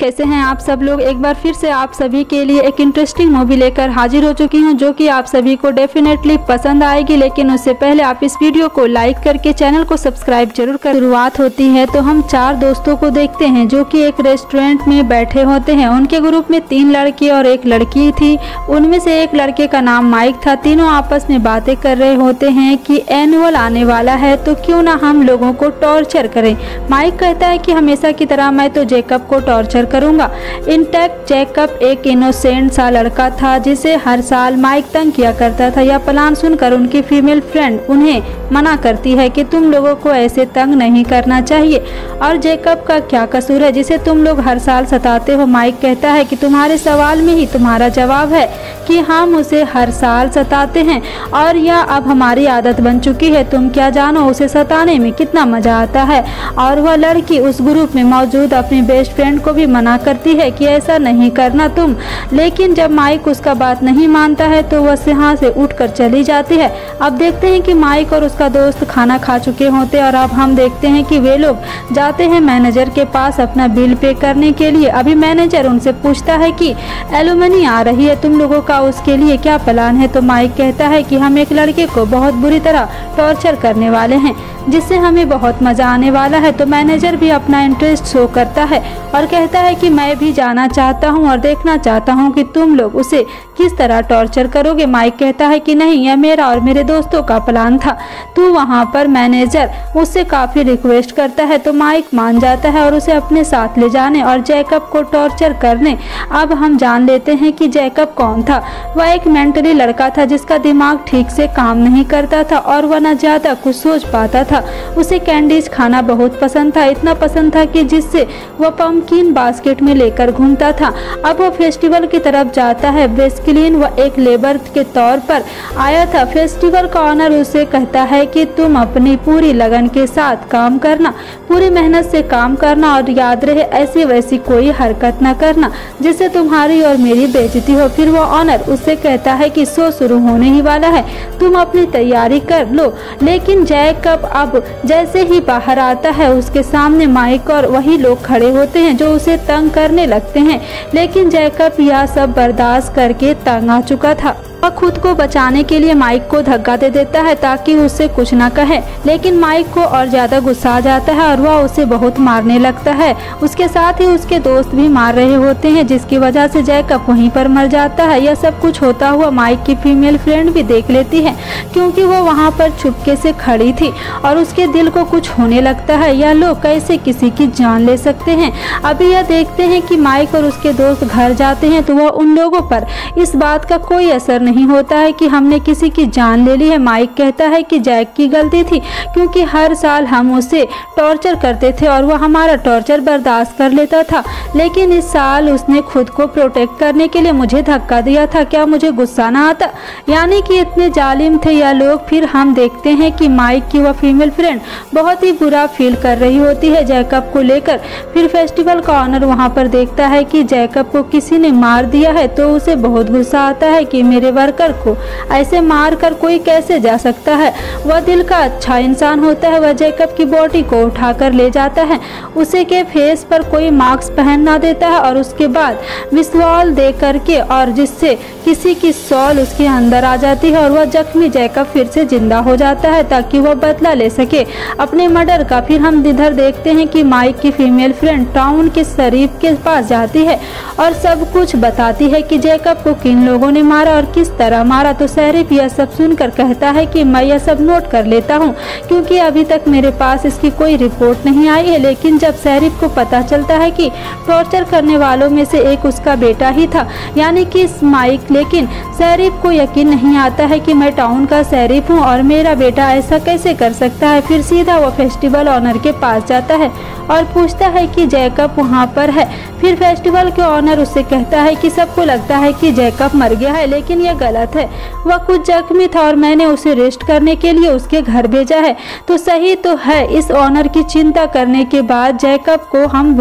कैसे हैं आप सब लोग। एक बार फिर से आप सभी के लिए एक इंटरेस्टिंग मूवी लेकर हाजिर हो चुकी हूं, जो कि आप सभी को डेफिनेटली पसंद आएगी। लेकिन उससे पहले आप इस वीडियो को लाइक करके चैनल को सब्सक्राइब जरूर कर। शुरुआत होती है तो हम 4 दोस्तों को देखते हैं जो कि एक रेस्टोरेंट में बैठे होते हैं। उनके ग्रुप में 3 लड़के और 1 लड़की थी। उनमें से एक लड़के का नाम माइक था। तीनों आपस में बातें कर रहे होते हैं कि एनुअल आने वाला है तो क्यों ना हम लोगों को टॉर्चर करें। माइक कहता है कि हमेशा की तरह मैं तो जेकब को टॉर्चर करूंगा। इनटैक्ट जेकब एक इनोसेंट सा लड़का था जिसे हर साल माइक तंग किया करता था। यह प्लान सुनकर उनकी फीमेल फ्रेंड उन्हें मना करती है कि तुम लोगों को ऐसे तंग नहीं करना चाहिए और जेकब का क्या कसूर है जिसे तुम लोग हर साल सताते हो। माइक कहता है कि तुम्हारे सवाल में ही तुम्हारा जवाब है कि हम उसे हर साल सताते हैं और यह अब हमारी आदत बन चुकी है। तुम क्या जानो उसे सताने में कितना मजा आता है। और वह लड़की उस ग्रुप में मौजूद अपनी बेस्ट फ्रेंड को भी मना करती है कि ऐसा नहीं करना तुम। लेकिन जब माइक उसका बात नहीं मानता है तो वह यहाँ से उठकर चली जाती है। अब देखते हैं कि माइक और उसका दोस्त खाना खा चुके होते हैं और अब हम देखते हैं कि वे लोग जाते हैं मैनेजर के पास अपना बिल पे करने के लिए। अभी मैनेजर उनसे पूछता है कि एलुमनी आ रही है, तुम लोगों का उसके लिए क्या प्लान है। तो माइक कहता है कि हम एक लड़के को बहुत बुरी तरह टॉर्चर करने वाले हैं जिससे हमें बहुत मजा आने वाला है। तो मैनेजर भी अपना इंटरेस्ट शो करता है और कहता है कि मैं भी जाना चाहता हूं और देखना चाहता हूं कि तुम लोग उसे किस तरह टॉर्चर करोगे। माइक कहता है कि नहीं, यह मेरा और मेरे दोस्तों का प्लान था। तो वहां पर मैनेजर उससे काफी रिक्वेस्ट करता है तो माइक मान जाता है और उसे अपने साथ ले जाने और जेकब को टॉर्चर करने। अब हम जान लेते हैं कि जेकब कौन था। वह एक मेंटली लड़का था जिसका दिमाग ठीक से काम नहीं करता था और वह न ज्यादा कुछ सोच पाता था। उसे कैंडीज खाना बहुत पसंद था, इतना पसंद था कि जिससे वह पंपकिन बास्केट में लेकर घूमता था। अब वह फेस्टिवल की तरफ जाता है। बेसिकली वह एक लेबर के तौर पर आया था। फेस्टिवल का ऑनर उसे कहता है कि तुम अपनी पूरी लगन के साथ काम करना, पूरी मेहनत से काम करना और याद रहे ऐसी वैसी कोई हरकत न करना जिससे तुम्हारी और मेरी बेइज्जती हो। फिर वह ऑनर उससे कहता है कि शो शुरू होने ही वाला है, तुम अपनी तैयारी कर लो। लेकिन जैकब अब जैसे ही बाहर आता है उसके सामने माइक और वही लोग खड़े होते हैं जो उसे तंग करने लगते हैं। लेकिन जैकब यह सब बर्दाश्त करके तंग आ चुका था। वह खुद को बचाने के लिए माइक को धक्का दे देता है ताकि उससे कुछ न कहे। लेकिन माइक को और ज्यादा गुस्सा आ जाता है और वह उसे बहुत मारने लगता है। उसके साथ ही उसके दोस्त भी मार रहे होते हैं जिसकी वजह से जैकब वहीं पर मर जाता है। यह सब कुछ होता हुआ माइक की फीमेल फ्रेंड भी देख लेती है क्योंकि वो वहाँ पर चुपके से खड़ी थी और उसके दिल को कुछ होने लगता है। यह लोग कैसे किसी की जान ले सकते हैं। अभी यह देखते हैं कि माइक और उसके दोस्त घर जाते हैं तो वह उन लोगों पर इस बात का कोई असर नहीं होता है कि हमने किसी की जान ले ली है। माइक कहता है कि जैक की गलती थी क्योंकि हर साल हम उसे टॉर्चर करते थे और वह हमारा टॉर्चर बर्दाश्त कर लेता था। लेकिन इस साल उसने खुद को प्रोटेक्ट करने के लिए मुझे धक्का दिया था, क्या मुझे गुस्सा ना आता। यानी कि इतने जालिम थे यह लोग। फिर हम देखते हैं कि माइक की वह फीमेल फ्रेंड बहुत ही बुरा फील कर रही होती है जैकब को लेकर। फिर फेस्टिवल का ऑनर वहाँ पर देखता है कि जैकब को किसी ने मार दिया है तो उसे बहुत गुस्सा आता है कि मेरे वर्कर को ऐसे मार कर कोई कैसे जा सकता है। वह दिल का अच्छा इंसान होता है। वह जैकब की बॉडी को उठाकर ले जाता है, उसे के फेस पर कोई मास्क पहनना देता है और उसके बाद विस्वाल दे करके और जिससे किसी की सॉल उसके अंदर आ जाती है और वह जख्मी जैकब फिर से जिंदा हो जाता है ताकि वह बदला ले सके अपने मर्डर का। फिर हम इधर देखते हैं कि माइक की फीमेल फ्रेंड टाउन के शरीफ के पास जाती है और सब कुछ बताती है कि जैकब को किन लोगों ने मारा और किस तरह मारा। तो शरीफ यह सब सुनकर कहता है कि मैं यह सब नोट कर लेता हूँ क्योंकि अभी तक मेरे पास इसकी कोई रिपोर्ट नहीं आई है। लेकिन जब शरीफ को पता चलता है कि टॉर्चर करने वालों में से एक उसका बेटा ही था यानी कि माइक, लेकिन शरीफ को यकीन नहीं आता है कि मैं टाउन का शरीफ हूँ और मेरा बेटा ऐसा कैसे कर सकता है। फिर सीधा वो फेस्टिवल ऑनर के पास जाता है और पूछता है कि जैकब वहाँ पर है। फिर फेस्टिवल के ऑनर उससे कहता है कि सबको लगता है कि जैकब मर गया है लेकिन यह गलत है, वह कुछ जख्मी था और मैंने उसे रेस्ट करने के लिए उसके घर भेजा है। तो सही तो है। इस ऑनर की चिंता करने के बाद जैकब को हम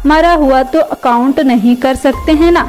मरा हुआ तो काउंट नहीं कर सकते हैं ना।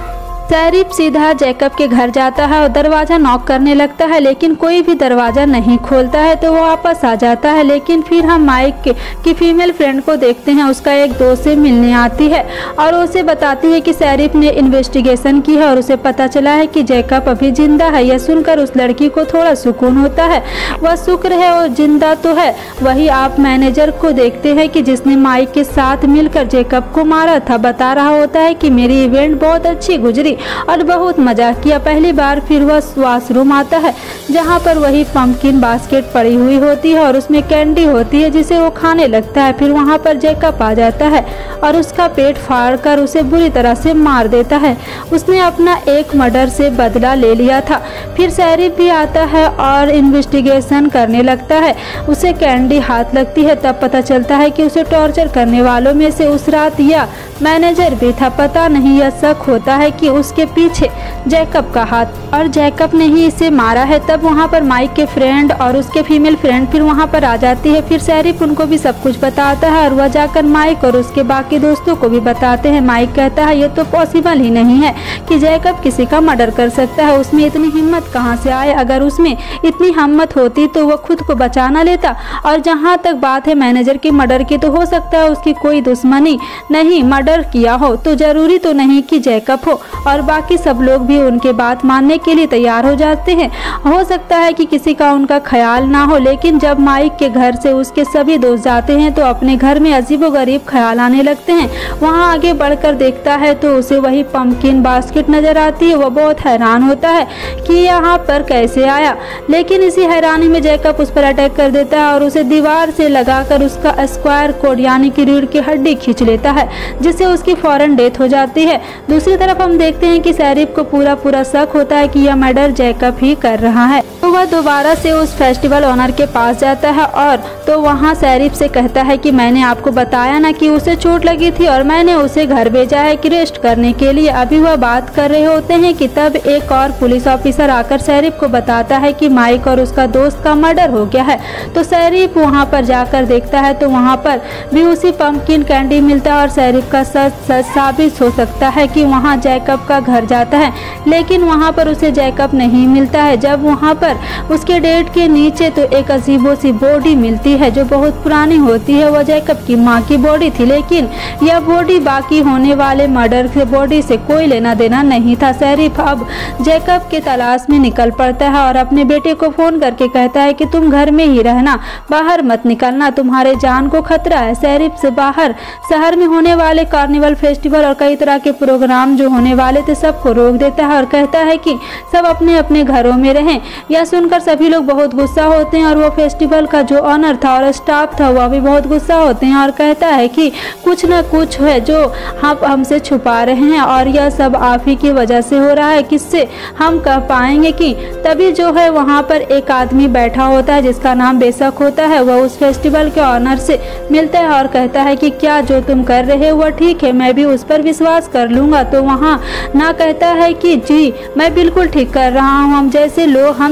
सैरिफ सीधा जैकब के घर जाता है और दरवाजा नॉक करने लगता है, लेकिन कोई भी दरवाजा नहीं खोलता है तो वो वापस आ जाता है। लेकिन फिर हम माइक की फीमेल फ्रेंड को देखते हैं, उसका एक दोस्त से मिलने आती है और उसे बताती है कि सैरिफ ने इन्वेस्टिगेशन की है और उसे पता चला है कि जैकब अभी जिंदा है। यह सुनकर उस लड़की को थोड़ा सुकून होता है, वह शुक्र है और जिंदा तो है। वही आप मैनेजर को देखते हैं कि जिसने माइक के साथ मिलकर जैकब को मारा था, बता रहा होता है कि मेरी इवेंट बहुत अच्छी गुजरी और बहुत मजा किया। पहली बार फिर वह वॉशरूम आता है जहाँ पर वही पंपकिन बास्केट पड़ी हुई होती है और उसमें कैंडी होती है जिसे वो खाने लगता है। फिर वहाँ पर जैकब आ जाता है और उसका पेट फाड़कर उसे बुरी तरह से मार देता है। उसने अपना एक मर्डर से बदला ले लिया था। फिर सैरिफ भी आता है और इन्वेस्टिगेशन करने लगता है। उसे कैंडी हाथ लगती है, तब पता चलता है कि उसे टॉर्चर करने वालों में से उस रात या मैनेजर भी था। पता नहीं, यह शक होता है कि उसके पीछे जैकब का हाथ और जैकब ने ही इसे मारा है। तब वहाँ पर माइक के फ्रेंड और उसके फीमेल फ्रेंड फिर वहाँ पर आ जाती है। फिर सैरिफ उनको भी सब कुछ बताता है और वह जाकर माइक और उसके बाकी दोस्तों को भी बताते हैं। माइक कहता है ये तो पॉसिबल ही नहीं है कि जैकब किसी का मर्डर कर सकता है, उसमें इतनी हिम्मत कहाँ से आए। अगर उसमें इतनी हिम्मत होती तो वह खुद को बचा न लेता। और जहाँ तक बात है मैनेजर के मर्डर की, तो हो सकता है उसकी कोई दुश्मनी नहीं, मर्डर किया हो तो जरूरी तो नहीं कि जैकब हो। और बाकी सब लोग भी उनके बात मानने के लिए तैयार हो जाते हैं। हो सकता है कि किसी का उनका ख्याल ना हो, लेकिन जब माइक के घर से उसके सभी दोस्त जाते हैं तो अपने घर में अजीबोगरीब ख्याल आने लगते हैं। वहाँ आगे बढ़कर देखता है तो उसे वही पंपकिन बास्केट नजर आती है। वह बहुत हैरान होता है कि यहाँ पर कैसे आया, लेकिन इसी हैरानी में जैकब उस पर अटैक कर देता है और उसे दीवार से लगाकर उसका स्क्वायर कोड यानी कि रीढ़ की हड्डी खींच लेता है, जिससे उसकी फौरन डेथ हो जाती है। दूसरी तरफ हम देखते हैं कि सैरिफ को पूरा शक होता है कि यह मर्डर जैकब ही कर रहा है। तो वह दोबारा से उस फेस्टिवल ओनर के पास जाता है और तो वहाँ सैरिफ से कहता है कि मैंने आपको बताया ना कि उसे चोट लगी थी और मैंने उसे घर भेजा है कि रेस्ट करने के लिए। अभी वह बात कर रहे होते हैं कि तब एक और पुलिस ऑफिसर आकर सैरिफ को बताता है कि माइक और उसका दोस्त का मर्डर हो गया है। तो सैरिफ वहाँ पर जाकर देखता है तो वहाँ पर भी उसी पंपकिन कैंडी मिलता है और सैरिफ का सच साबित हो सकता है कि वहाँ जैकब का घर जाता है, लेकिन वहाँ पर उसे जैकब नहीं मिलता है। जब वहाँ पर उसके डेड के नीचे तो एक अजीबो सी बॉडी मिलती है जो बहुत पुरानी होती है। वह जैकब की माँ की बॉडी थी, लेकिन यह बॉडी बाकी होने वाले मर्डर के बॉडी से कोई लेना देना नहीं था। सैरिफ अब जैकब के तलाश में निकल पड़ता है और अपने बेटे को फोन करके कहता है कि तुम घर में ही रहना, बाहर मत निकलना, तुम्हारे जान को खतरा है। सैरिफ से बाहर शहर में होने वाले कार्निवल फेस्टिवल और कई तरह के प्रोग्राम जो होने वाले थे सबको रोक देता है और कहता है कि सब अपने अपने घरों में रहें। यह सुनकर सभी लोग बहुत गुस्सा होते हैं और वो फेस्टिवल का जो ऑनर था और स्टाफ था वह भी बहुत गुस्सा होते हैं और कहता है कि कुछ न कुछ है जो हम हमसे छुपा रहे हैं और यह सब आप ही की वजह से हो रहा है, किससे हम कह पाएंगे कि। तभी जो है वहाँ पर एक आदमी बैठा होता है जिसका नाम बेशक होता है। वह उस फेस्टिवल के ऑनर से मिलता है और कहता है कि क्या जो तुम कर रहे हो वह ठीक है, मैं भी उस पर विश्वास कर लूँगा। तो वहाँ ना कहता है कि जी मैं बिल्कुल ठीक कर रहा हूँ, हम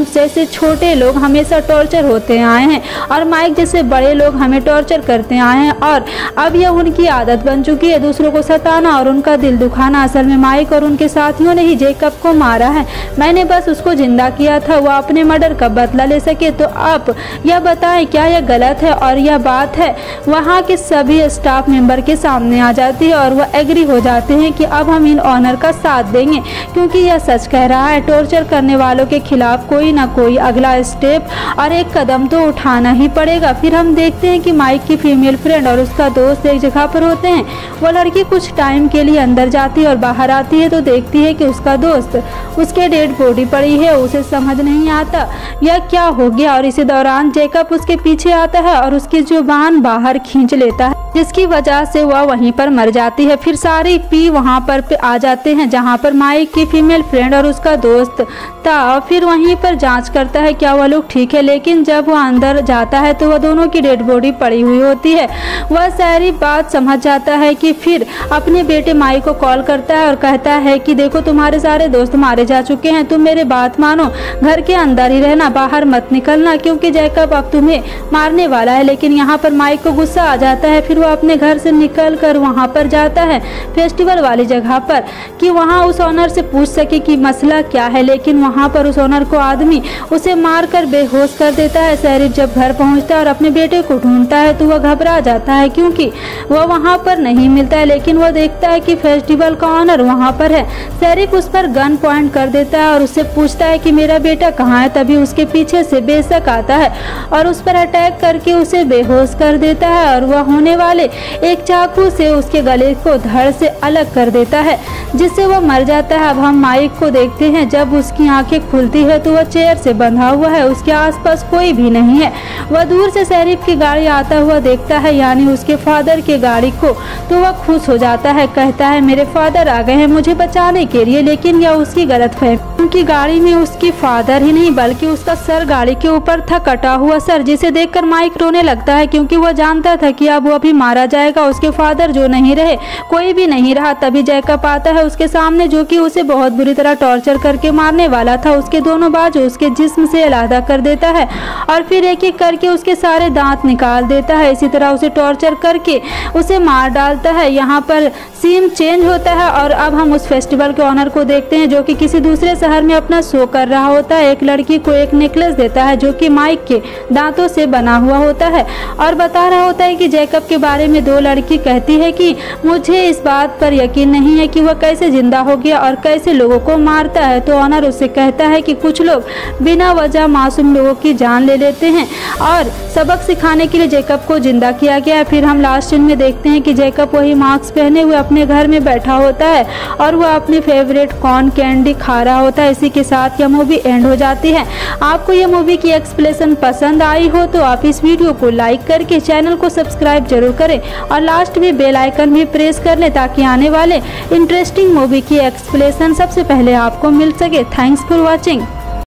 जैसे छोटे लोग हमेशा टॉर्चर होते आए हैं और माइक जैसे बड़े लोग हमें टॉर्चर करते आए हैं और अब यह उनकी आदत बन चुकी है दूसरों को सताना और उनका दिल दुखाना। असल में माइक और उनके साथियों ने ही जैकब को मारा है, मैंने बस उसको जिंदा किया था वो अपने मर्डर का बदला ले सके। तो आप यह बताएं क्या यह गलत है? और यह बात है वहाँ के सभी स्टाफ मेंबर के सामने आ जाती है और वह एग्री हो जाते हैं कि अब हम इन ऑनर का साथ देंगे क्योंकि यह सच कह रहा है। टॉर्चर करने वालों के खिलाफ कोई ना कोई अगला स्टेप और एक कदम तो उठाना ही पड़ेगा। फिर हम देखते हैं कि माइक की फीमेल फ्रेंड और उसका दोस्त एक जगह पर होते हैं। वो लड़की कुछ टाइम के लिए अंदर जाती है और बाहर आती है तो देखती है कि उसका दोस्त उसके डेड बॉडी पड़ी है। उसे समझ नहीं आता यह क्या हो गया और इसी दौरान जैकब उसके पीछे आता है और उसकी जुबान बाहर खींच लेता है, जिसकी वजह से वह वहीं पर मर जाती है। फिर सारे पी वहाँ पर आ जाते हैं जहाँ पर माइक की फीमेल फ्रेंड और उसका दोस्त था। फिर वहीं पर जांच करता है क्या वह लोग ठीक है, लेकिन जब वह अंदर जाता है तो वह दोनों की डेड बॉडी पड़ी हुई होती है। वह सारी बात समझ जाता है कि फिर अपने बेटे माइक को कॉल करता है और कहता है कि देखो तुम्हारे सारे दोस्त मारे जा चुके हैं, तुम मेरे बात मानो, घर के अंदर ही रहना, बाहर मत निकलना क्योंकि जैकब अब तुम्हें मारने वाला है। लेकिन यहाँ पर माइक को गुस्सा आ जाता है। फिर फिर वो अपने घर से निकल कर वहाँ पर जाता है फेस्टिवल वाली जगह पर कि वहाँ उस ऑनर से पूछ सके कि मसला क्या है, लेकिन वहाँ पर उस ऑनर को आदमी उसे मारकर बेहोश कर देता है। शेरिफ जब घर पहुँचता है और अपने बेटे को ढूंढता है तो वह घबरा जाता है क्योंकि वह वहाँ पर नहीं मिलता है, लेकिन वह देखता है कि फेस्टिवल का ऑनर वहाँ पर है। शेरिफ उस पर गन पॉइंट कर देता है और उससे पूछता है कि मेरा बेटा कहाँ है। तभी उसके पीछे से बेशक आता है और उस पर अटैक करके उसे बेहोश कर देता है और वह होने वाले एक चाकू से उसके गले को धड़ से अलग कर देता है, जिससे वह मर जाता है। अब हम माइक को देखते हैं। जब उसकी आंखें खुलती है तो वह चेयर से बंधा हुआ है, उसके आसपास कोई भी नहीं है। वह दूर से शेरिफ की गाड़ी आता हुआ देखता है, यानी उसके फादर की गाड़ी को, तो वह खुश हो जाता है। कहता है मेरे फादर आ गए हैं मुझे बचाने के लिए, लेकिन यह उसकी गलतफहमी। उनकी गाड़ी में उसकी फादर ही नहीं बल्कि उसका सर गाड़ी के ऊपर था, कटा हुआ सर, जिसे देखकर माइक रोने लगता है क्योंकि वह जानता था कि अब वो अभी मारा जाएगा। उसके फादर जो नहीं रहे, कोई भी नहीं रहा। तभी जैकब आता है उसके सामने, जो कि उसे बहुत बुरी तरह टॉर्चर करके मारने वाला था। उसके दोनों बाजू उसके जिस्म से अलग कर देता है और फिर एक एक करके उसके सारे दांत निकाल देता है। इसी तरह उसे टॉर्चर करके उसे मार डालता है। यहाँ पर सीन चेंज होता है और अब हम उस फेस्टिवल के ऑनर को देखते हैं, जो कि किसी दूसरे शहर में अपना शो कर रहा होता है। एक लड़की को एक नेकलेस देता है जो कि माइक के दांतों से बना हुआ होता है और बता रहा होता है कि जैकब के बारे में। दो लड़की कहती है कि मुझे इस बात पर यकीन नहीं है कि वह कैसे जिंदा हो गया और कैसे लोगों को मारता है। तो ऑनर उससे कहता है कि कुछ लोग बिना वजह मासूम लोगों की जान ले लेते हैं और सबक सिखाने के लिए जैकब को जिंदा किया गया है। फिर हम लास्ट सीन में देखते हैं कि जैकब वही मास्क पहने हुए अपने घर में बैठा होता है और वह अपनी फेवरेट कॉर्न कैंडी खा रहा होता है। इसी के साथ यह मूवी एंड हो जाती है। आपको यह मूवी की एक्सप्लेनेशन पसंद आई हो तो आप इस वीडियो को लाइक करके चैनल को सब्सक्राइब जरूर करें और लास्ट में बेल आइकन भी प्रेस कर लें ताकि आने वाले इंटरेस्टिंग मूवी की एक्सप्लेनेशन सबसे पहले आपको मिल सके। Thanks for watching.